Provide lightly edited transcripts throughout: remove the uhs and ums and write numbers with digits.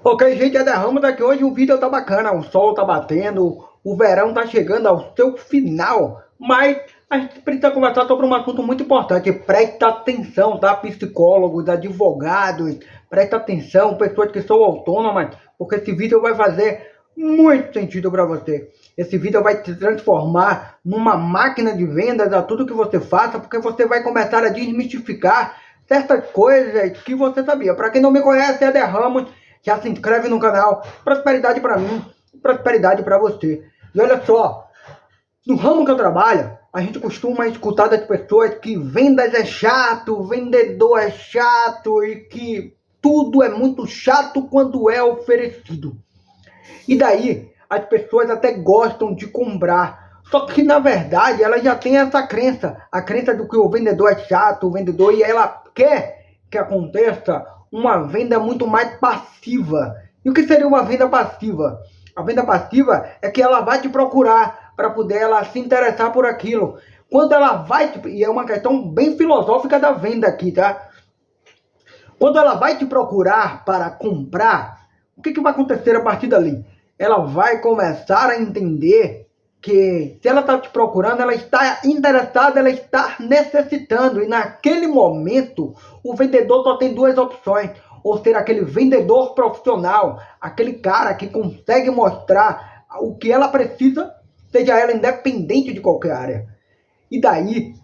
Ok, gente, é Derramos aqui. Hoje o vídeo tá bacana, o sol tá batendo, o verão tá chegando ao seu final, mas a gente precisa conversar sobre um assunto muito importante. Presta atenção, tá? Psicólogos, advogados, presta atenção, pessoas que são autônomas, porque esse vídeo vai fazer muito sentido para você. Esse vídeo vai te transformar numa máquina de vendas a tudo que você faça, porque você vai começar a desmistificar certas coisas que você sabia. Para quem não me conhece, é Derramos. Já se inscreve no canal. Prosperidade para mim, prosperidade para você. E olha só, no ramo que eu trabalho, a gente costuma escutar das pessoas que vendas é chato, vendedor é chato e que tudo é muito chato quando é oferecido. E daí, as pessoas até gostam de comprar. Só que, na verdade, ela já tem essa crença. A crença do que o vendedor é chato, o vendedor, e ela quer que aconteça uma venda muito mais passiva. E o que seria uma venda passiva? A venda passiva é que ela vai te procurar para poder ela se interessar por aquilo. Quando ela vai, e é uma questão bem filosófica da venda aqui, tá? Quando ela vai te procurar para comprar, o que vai acontecer a partir dali? Ela vai começar a entender que se ela está te procurando, ela está interessada, ela está necessitando. E naquele momento, o vendedor só tem duas opções. Ou ser aquele vendedor profissional, aquele cara que consegue mostrar o que ela precisa, seja ela independente de qualquer área. E daí,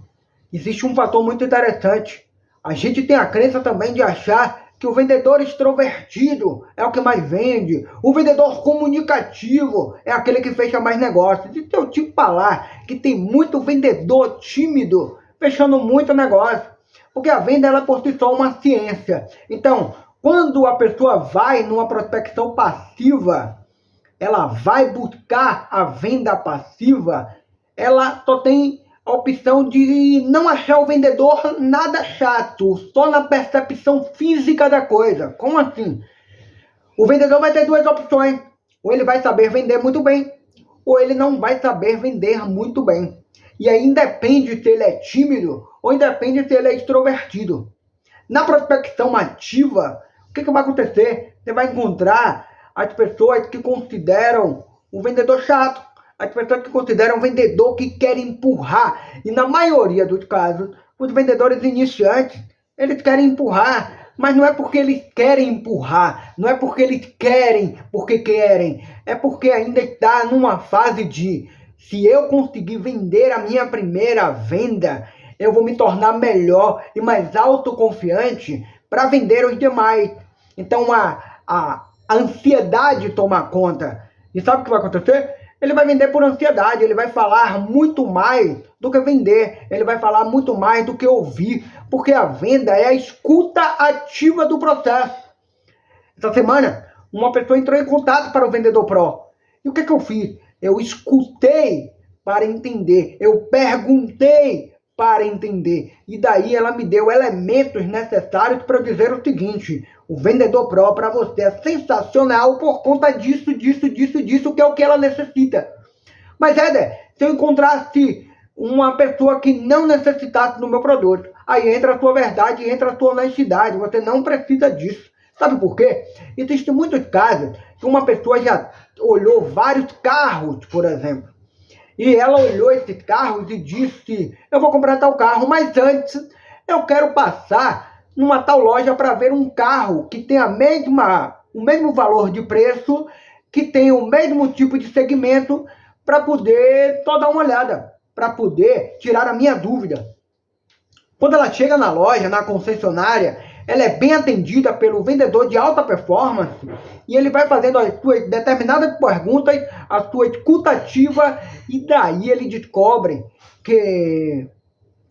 existe um fator muito interessante. A gente tem a crença também de achar que o vendedor extrovertido é o que mais vende. O vendedor comunicativo é aquele que fecha mais negócios. E eu te falar que tem muito vendedor tímido fechando muito negócio. Porque a venda, ela por si só é uma ciência. Então, quando a pessoa vai numa prospecção passiva, ela vai buscar a venda passiva, ela só tem a opção de não achar o vendedor nada chato, só na percepção física da coisa. Como assim? O vendedor vai ter duas opções. Ou ele vai saber vender muito bem, ou ele não vai saber vender muito bem. E aí independe se ele é tímido, ou independe se ele é extrovertido. Na prospecção ativa, o que vai acontecer? Você vai encontrar as pessoas que consideram o vendedor chato, as pessoas que consideram o vendedor que quer empurrar. E na maioria dos casos, os vendedores iniciantes, eles querem empurrar, mas não é porque eles querem empurrar, não é porque eles querem, porque querem, é porque ainda está numa fase de, se eu conseguir vender a minha primeira venda, eu vou me tornar melhor e mais autoconfiante para vender os demais. Então a ansiedade toma conta. E sabe o que vai acontecer? Ele vai vender por ansiedade, ele vai falar muito mais do que vender, ele vai falar muito mais do que ouvir, porque a venda é a escuta ativa do processo. Essa semana, uma pessoa entrou em contato para o Vendedor Pro. E o que eu fiz? Eu escutei para entender, eu perguntei para entender. E daí ela me deu elementos necessários para eu dizer o seguinte: o Vendedor Pro para você é sensacional por conta disso, que é o que ela necessita. Mas Éder, se eu encontrasse uma pessoa que não necessitasse do meu produto, aí entra a sua verdade, entra a sua honestidade, você não precisa disso. Sabe por quê? Existem muitos casos que uma pessoa já olhou vários carros, por exemplo, e ela olhou esses carros e disse: eu vou comprar tal carro, mas antes eu quero passar numa tal loja para ver um carro que tem o mesmo valor de preço, que tem o mesmo tipo de segmento, para poder só dar uma olhada, para poder tirar a minha dúvida. Quando ela chega na loja, na concessionária, ela é bem atendida pelo vendedor de alta performance e ele vai fazendo as suas determinadas perguntas, a sua escutativa, e daí ele descobre que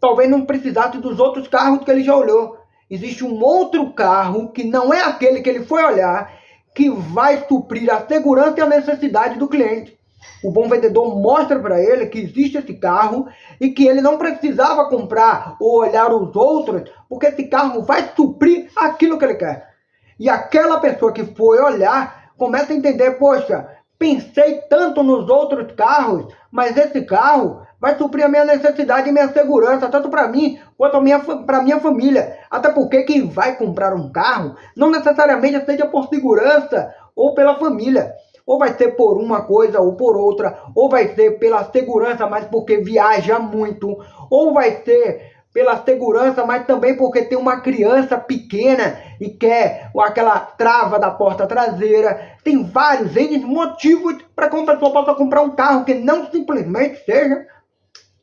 talvez não precisasse dos outros carros que ele já olhou. Existe um outro carro que não é aquele que ele foi olhar, que vai suprir a segurança e a necessidade do cliente. O bom vendedor mostra para ele que existe esse carro e que ele não precisava comprar ou olhar os outros, porque esse carro vai suprir aquilo que ele quer. E aquela pessoa que foi olhar começa a entender: poxa, pensei tanto nos outros carros, mas esse carro vai suprir a minha necessidade e minha segurança, tanto para mim quanto para a minha família. Até porque quem vai comprar um carro não necessariamente seja por segurança ou pela família. Ou vai ser por uma coisa ou por outra, ou vai ser pela segurança, mas porque viaja muito, ou vai ser pela segurança, mas também porque tem uma criança pequena e quer aquela trava da porta traseira. Tem vários motivos para que uma pessoa possa comprar um carro que não simplesmente seja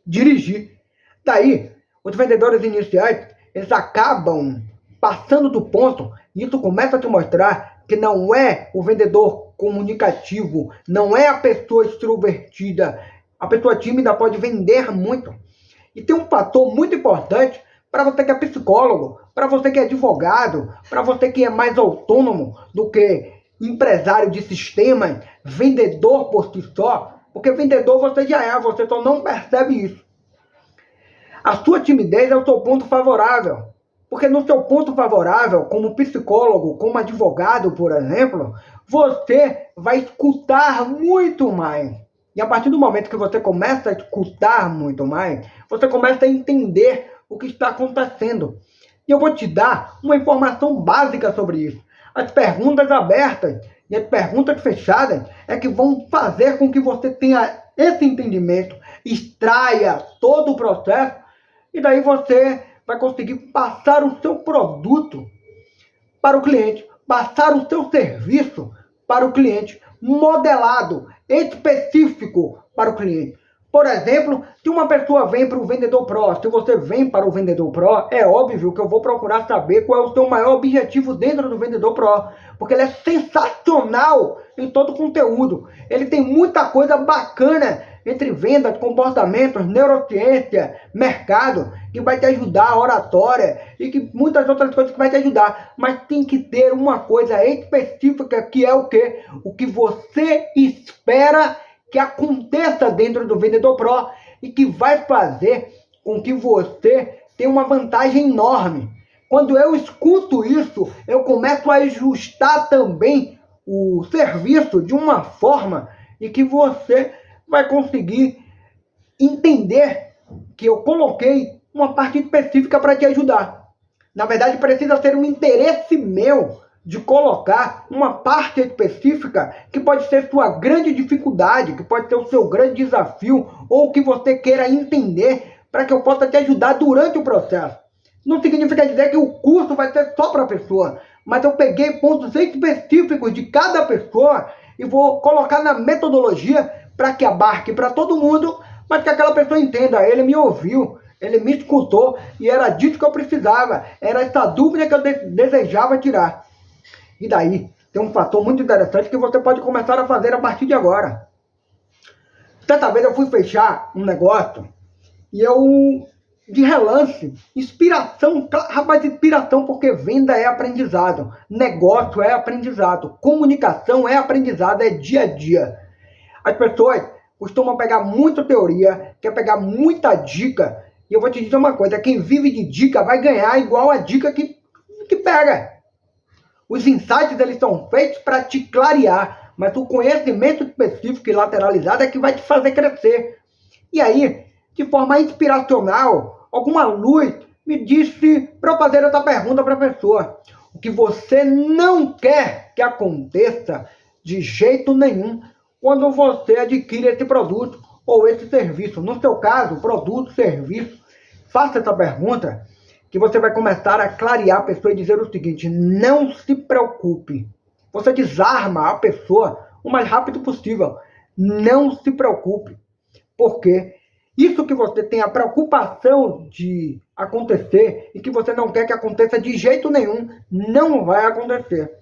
dirigir. Daí, os vendedores iniciais, eles acabam passando do ponto, e isso começa a te mostrar que não é o vendedor comunicativo, não é a pessoa extrovertida. A pessoa tímida pode vender muito. E tem um fator muito importante para você que é psicólogo, para você que é advogado, para você que é mais autônomo do que empresário de sistemas, vendedor por si só, porque vendedor você já é, você só não percebe isso. A sua timidez é o seu ponto favorável. Porque no seu ponto favorável, como psicólogo, como advogado, por exemplo, você vai escutar muito mais. E a partir do momento que você começa a escutar muito mais, você começa a entender o que está acontecendo. E eu vou te dar uma informação básica sobre isso. As perguntas abertas e as perguntas fechadas é que vão fazer com que você tenha esse entendimento, extraia todo o processo, e daí você vai conseguir passar o seu produto para o cliente, passar o seu serviço para o cliente, modelado, específico para o cliente. Por exemplo, se uma pessoa vem para o Vendedor Pro, se você vem para o Vendedor Pro, é óbvio que eu vou procurar saber qual é o seu maior objetivo dentro do Vendedor Pro, porque ele é sensacional em todo o conteúdo. Ele tem muita coisa bacana entre vendas, comportamentos, neurociência, mercado, que vai te ajudar, oratória, e que muitas outras coisas que vai te ajudar. Mas tem que ter uma coisa específica, que é o quê? O que você espera que aconteça dentro do Vendedor Pro e que vai fazer com que você tenha uma vantagem enorme. Quando eu escuto isso, eu começo a ajustar também o serviço de uma forma e que você vai conseguir entender que eu coloquei uma parte específica para te ajudar. Na verdade, precisa ser um interesse meu de colocar uma parte específica que pode ser sua grande dificuldade, que pode ser o seu grande desafio, ou que você queira entender para que eu possa te ajudar durante o processo. Não significa dizer que o curso vai ser só para a pessoa, mas eu peguei pontos específicos de cada pessoa e vou colocar na metodologia para que abarque para todo mundo, mas que aquela pessoa entenda, ele me ouviu, ele me escutou e era disso que eu precisava, era essa dúvida que eu desejava tirar. E daí, tem um fator muito interessante que você pode começar a fazer a partir de agora. Certa vez eu fui fechar um negócio e eu, de relance, inspiração, rapaz, inspiração, porque venda é aprendizado, negócio é aprendizado, comunicação é aprendizado, é dia a dia. As pessoas costumam pegar muita teoria, quer pegar muita dica, e eu vou te dizer uma coisa, quem vive de dica vai ganhar igual a dica que pega. Os insights, eles são feitos para te clarear, mas o conhecimento específico e lateralizado é que vai te fazer crescer. E aí, de forma inspiracional, alguma luz me disse para eu fazer essa pergunta para a pessoa. O que você não quer que aconteça de jeito nenhum quando você adquire esse produto ou esse serviço. No seu caso, produto, serviço. Faça essa pergunta que você vai começar a clarear a pessoa e dizer o seguinte: não se preocupe. Você desarma a pessoa o mais rápido possível. Não se preocupe. Porque isso que você tem a preocupação de acontecer e que você não quer que aconteça de jeito nenhum, não vai acontecer.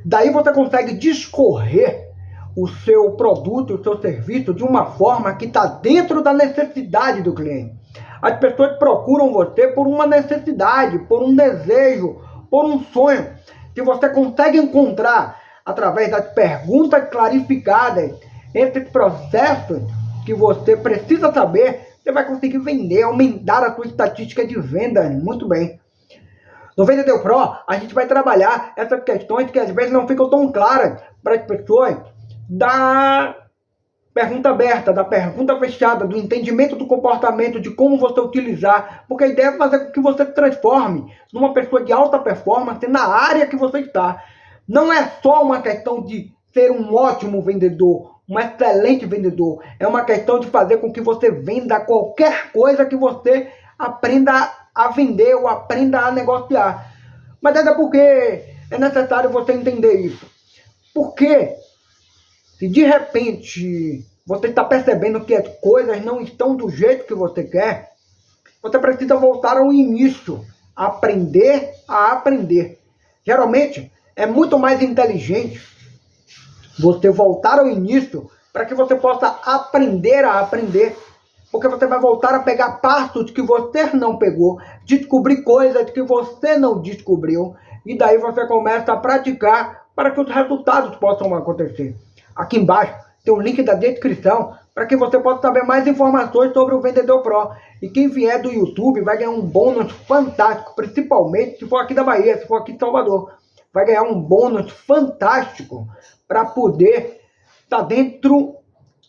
Daí você consegue discorrer o seu produto, o seu serviço de uma forma que está dentro da necessidade do cliente. As pessoas procuram você por uma necessidade, por um desejo, por um sonho, que você consegue encontrar através das perguntas clarificadas, esses processos que você precisa saber, você vai conseguir vender, aumentar a sua estatística de venda muito bem. No Vendedor Pro, a gente vai trabalhar essas questões que às vezes não ficam tão claras para as pessoas, da pergunta aberta, da pergunta fechada, do entendimento do comportamento, de como você utilizar, porque a ideia é fazer com que você se transforme numa pessoa de alta performance na área que você está. Não é só uma questão de ser um ótimo vendedor, um excelente vendedor. É uma questão de fazer com que você venda qualquer coisa que você aprenda a vender ou aprenda a negociar. Mas é porque é necessário você entender isso. Porque se de repente você está percebendo que as coisas não estão do jeito que você quer, você precisa voltar ao início, aprender a aprender. Geralmente é muito mais inteligente você voltar ao início para que você possa aprender a aprender. Porque você vai voltar a pegar passos que você não pegou, descobrir coisas que você não descobriu, e daí você começa a praticar para que os resultados possam acontecer. Aqui embaixo tem um link da descrição para que você possa saber mais informações sobre o Vendedor Pro. E quem vier do YouTube vai ganhar um bônus fantástico, principalmente se for aqui da Bahia, se for aqui de Salvador. Vai ganhar um bônus fantástico para poder estar dentro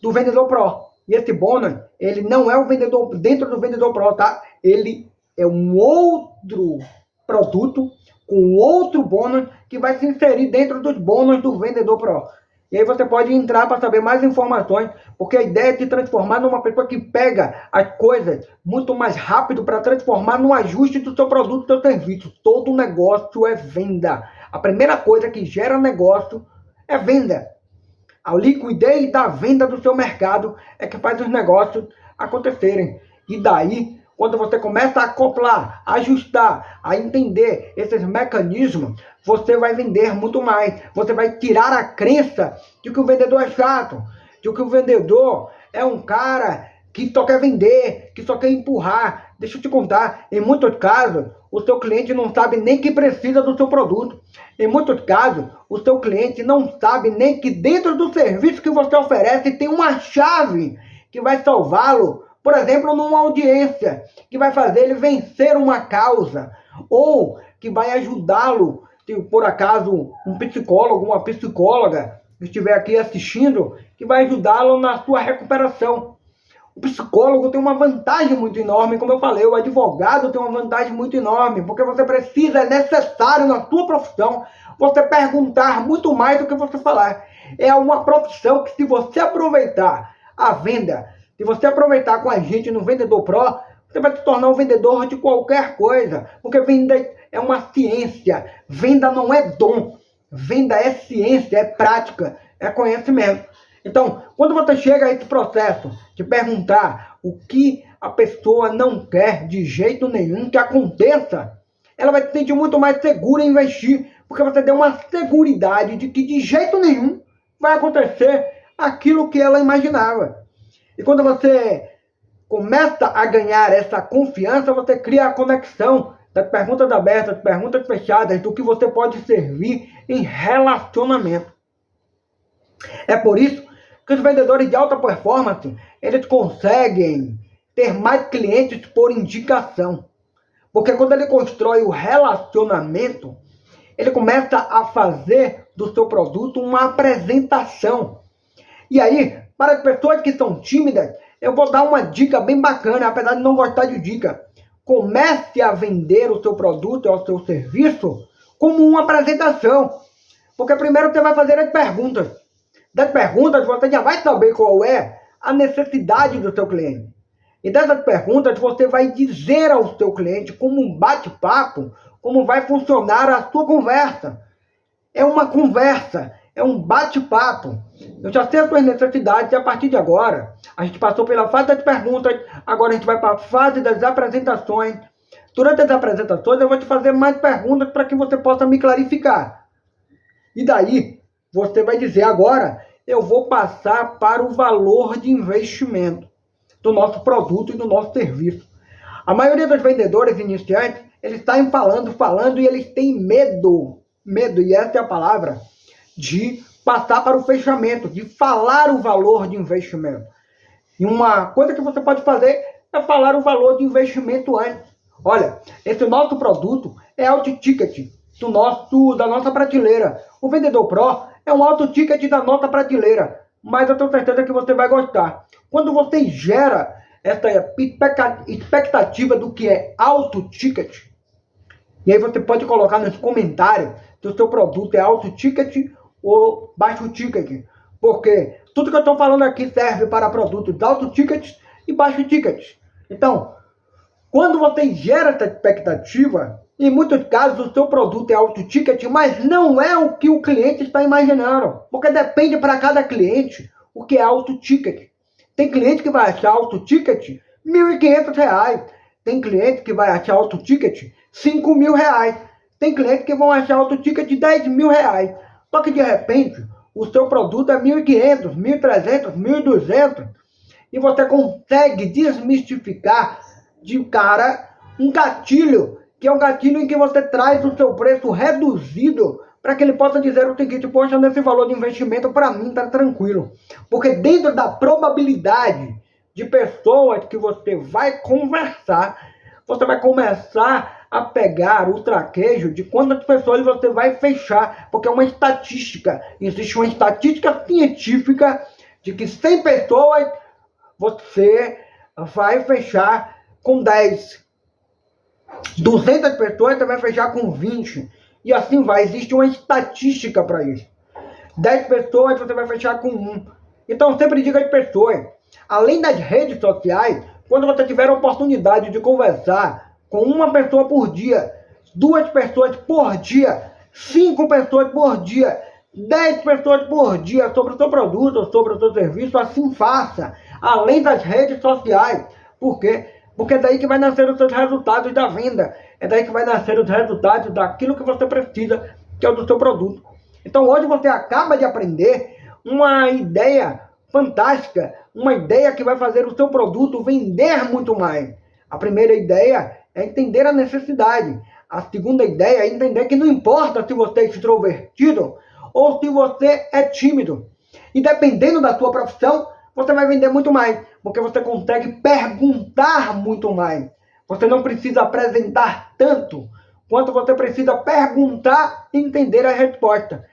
do Vendedor Pro. E esse bônus, ele não é o vendedor dentro do Vendedor Pro, tá? Ele é um outro produto com outro bônus que vai se inserir dentro dos bônus do Vendedor Pro. E aí você pode entrar para saber mais informações, porque a ideia é te transformar numa pessoa que pega as coisas muito mais rápido para transformar no ajuste do seu produto, do seu serviço. Todo negócio é venda. A primeira coisa que gera negócio é venda. A liquidez da venda do seu mercado é que faz os negócios acontecerem. E daí, quando você começa a acoplar, a ajustar, a entender esses mecanismos, você vai vender muito mais. Você vai tirar a crença de que o vendedor é chato, de que o vendedor é um cara que só quer vender, que só quer empurrar. Deixa eu te contar, em muitos casos, o seu cliente não sabe nem que precisa do seu produto. Em muitos casos, o seu cliente não sabe nem que dentro do serviço que você oferece tem uma chave que vai salvá-lo, por exemplo, numa audiência, que vai fazer ele vencer uma causa, ou que vai ajudá-lo, se por acaso um psicólogo, uma psicóloga estiver aqui assistindo, que vai ajudá-lo na sua recuperação. O psicólogo tem uma vantagem muito enorme, como eu falei, o advogado tem uma vantagem muito enorme, porque você precisa, é necessário na sua profissão, você perguntar muito mais do que você falar. É uma profissão que, se você aproveitar a venda, se você aproveitar com a gente no Vendedor Pro, você vai se tornar um vendedor de qualquer coisa, porque venda é uma ciência, venda não é dom, venda é ciência, é prática, é conhecimento. Então, quando você chega a esse processo de perguntar o que a pessoa não quer de jeito nenhum que aconteça, ela vai se sentir muito mais segura em investir, porque você deu uma seguridade de que de jeito nenhum vai acontecer aquilo que ela imaginava. E quando você começa a ganhar essa confiança, você cria a conexão das perguntas abertas, das perguntas fechadas, do que você pode servir em relacionamento. É por isso que os vendedores de alta performance, eles conseguem ter mais clientes por indicação. Porque quando ele constrói o relacionamento, ele começa a fazer do seu produto uma apresentação. E aí, para as pessoas que são tímidas, eu vou dar uma dica bem bacana, apesar de não gostar de dica. Comece a vender o seu produto ou o seu serviço como uma apresentação. Porque primeiro você vai fazer as perguntas. Das perguntas, você já vai saber qual é a necessidade do seu cliente. E dessas perguntas, você vai dizer ao seu cliente, como um bate-papo, como vai funcionar a sua conversa. É uma conversa, é um bate-papo. Eu já sei as suas necessidades e a partir de agora, a gente passou pela fase das perguntas, agora a gente vai para a fase das apresentações. Durante as apresentações, eu vou te fazer mais perguntas para que você possa me clarificar. E daí, você vai dizer agora, eu vou passar para o valor de investimento do nosso produto e do nosso serviço. A maioria dos vendedores iniciantes, eles estão falando e eles têm medo, e essa é a palavra, de passar para o fechamento, de falar o valor de investimento. E uma coisa que você pode fazer é falar o valor de investimento antes. Olha, esse nosso produto é alto ticket da nossa prateleira. O Vendedor Pro é um alto ticket da nossa prateleira, mas eu tenho certeza que você vai gostar. Quando você gera essa expectativa do que é alto ticket, e aí você pode colocar nos comentários se o seu produto é alto ticket ou baixo ticket. Porque tudo que eu estou falando aqui serve para produtos alto ticket e baixo ticket. Então, quando você gera essa expectativa, em muitos casos o seu produto é alto ticket, mas não é o que o cliente está imaginando. Porque depende para cada cliente o que é alto ticket. Tem cliente que vai achar alto ticket R$ 1.500. Tem cliente que vai achar alto ticket R$ 5.000. Tem cliente que vão achar alto ticket de R$ 10.000. Só que de repente o seu produto é 1.500, 1.300, 1.200 e você consegue desmistificar de cara um gatilho, que é um gatilho em que você traz o seu preço reduzido para que ele possa dizer o seguinte: poxa, nesse valor de investimento para mim tá tranquilo. Porque dentro da probabilidade de pessoas que você vai conversar, você vai começar a pegar o traquejo de quantas pessoas você vai fechar, porque é uma estatística, existe uma estatística científica de que 100 pessoas você vai fechar com 10. 200 pessoas você vai fechar com 20. E assim vai, existe uma estatística para isso. 10 pessoas você vai fechar com 1. Então sempre diga às pessoas, além das redes sociais, quando você tiver a oportunidade de conversar com uma pessoa por dia, 2 pessoas por dia, 5 pessoas por dia, 10 pessoas por dia sobre o seu produto, sobre o seu serviço, assim faça, além das redes sociais. Por quê? Porque é daí que vai nascer os seus resultados da venda. É daí que vai nascer os resultados daquilo que você precisa, que é o do seu produto. Então hoje você acaba de aprender uma ideia fantástica, uma ideia que vai fazer o seu produto vender muito mais. A primeira ideia é entender a necessidade. A segunda ideia é entender que não importa se você é extrovertido ou se você é tímido. E dependendo da sua profissão, você vai vender muito mais, porque você consegue perguntar muito mais. Você não precisa apresentar tanto, quanto você precisa perguntar e entender a resposta.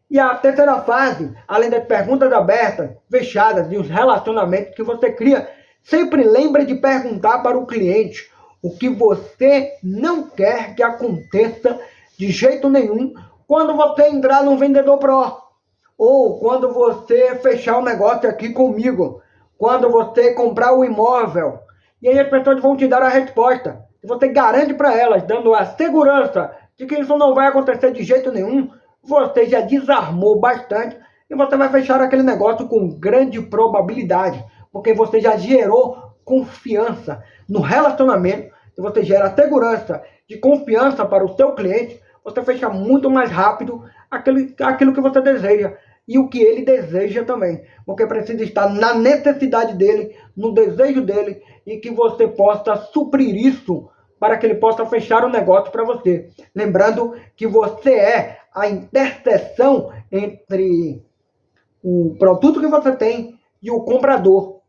E a terceira fase, além das perguntas abertas, fechadas e os relacionamentos que você cria, sempre lembre de perguntar para o cliente o que você não quer que aconteça de jeito nenhum quando você entrar no Vendedor Pro. Ou quando você fechar um negócio aqui comigo, quando você comprar o imóvel. E aí as pessoas vão te dar a resposta. E você garante para elas, dando a segurança de que isso não vai acontecer de jeito nenhum, você já desarmou bastante e você vai fechar aquele negócio com grande probabilidade. Porque você já gerou confiança no relacionamento, e você gera segurança de confiança para o seu cliente, você fecha muito mais rápido aquilo que você deseja. E o que ele deseja também. Porque precisa estar na necessidade dele, no desejo dele, e que você possa suprir isso para que ele possa fechar o negócio para você. Lembrando que você é a interseção entre o produto que você tem e o comprador.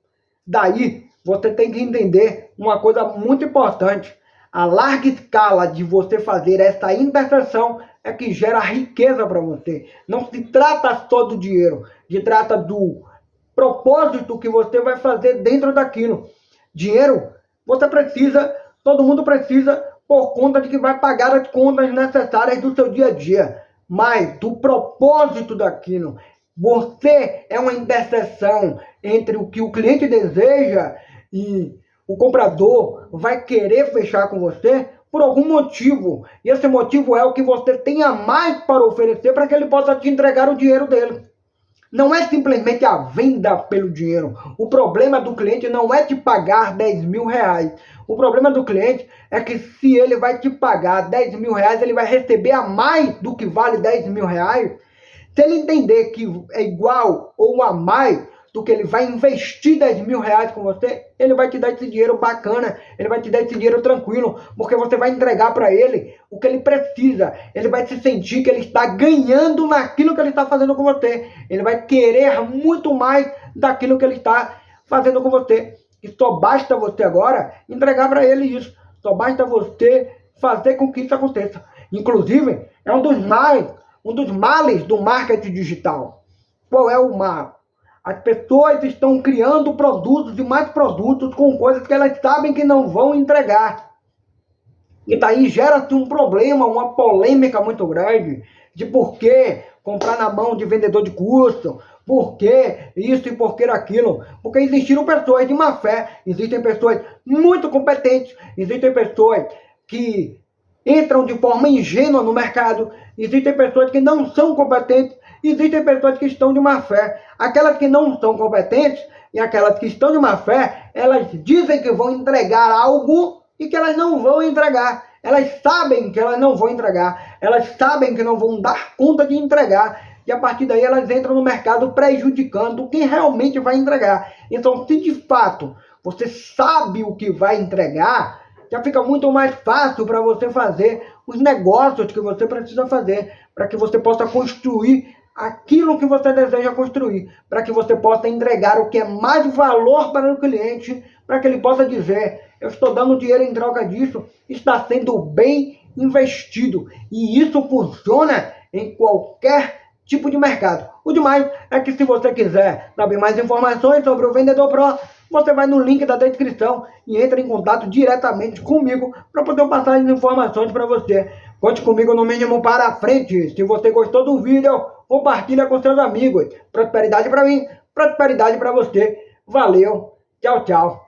Daí, você tem que entender uma coisa muito importante. A larga escala de você fazer essa interseção é que gera riqueza para você. Não se trata só do dinheiro, se trata do propósito que você vai fazer dentro daquilo. Dinheiro, você precisa, todo mundo precisa, por conta de que vai pagar as contas necessárias do seu dia a dia. Mas do propósito daquilo, você é uma interseção entre o que o cliente deseja e o comprador vai querer fechar com você por algum motivo. E esse motivo é o que você tem a mais para oferecer para que ele possa te entregar o dinheiro dele. Não é simplesmente a venda pelo dinheiro. O problema do cliente não é te pagar 10 mil reais. O problema do cliente é que se ele vai te pagar 10 mil reais, ele vai receber a mais do que vale 10 mil reais. Se ele entender que é igual ou a mais do que ele vai investir 10 mil reais com você, ele vai te dar esse dinheiro bacana, ele vai te dar esse dinheiro tranquilo, porque você vai entregar para ele o que ele precisa. Ele vai se sentir que ele está ganhando naquilo que ele está fazendo com você. Ele vai querer muito mais daquilo que ele está fazendo com você. E só basta você agora entregar para ele isso. Só basta você fazer com que isso aconteça. Inclusive, é um dos males do marketing digital. Qual é o mal? As pessoas estão criando produtos e mais produtos com coisas que elas sabem que não vão entregar. E daí gera-se um problema, uma polêmica muito grande, de por que comprar na mão de vendedor de curso, por que isso e por que aquilo. Porque existiram pessoas de má fé, existem pessoas muito competentes, existem pessoas que entram de forma ingênua no mercado, existem pessoas que não são competentes, existem pessoas que estão de má fé. Aquelas que não são competentes e aquelas que estão de má fé, elas dizem que vão entregar algo e que elas não vão entregar. Elas sabem que elas não vão entregar, elas sabem que não vão dar conta de entregar, e a partir daí elas entram no mercado prejudicando quem realmente vai entregar. Então, se de fato você sabe o que vai entregar, já fica muito mais fácil para você fazer os negócios que você precisa fazer, para que você possa construir aquilo que você deseja construir, para que você possa entregar o que é mais valor para o cliente, para que ele possa dizer: eu estou dando dinheiro em troca disso, está sendo bem investido. E isso funciona em qualquer tipo de mercado. O demais é que, se você quiser saber mais informações sobre o Vendedor Pro, você vai no link da descrição e entra em contato diretamente comigo para poder passar as informações para você. Conte comigo no mínimo para frente. Se você gostou do vídeo, compartilha com seus amigos. Prosperidade para mim, prosperidade para você. Valeu, tchau, tchau.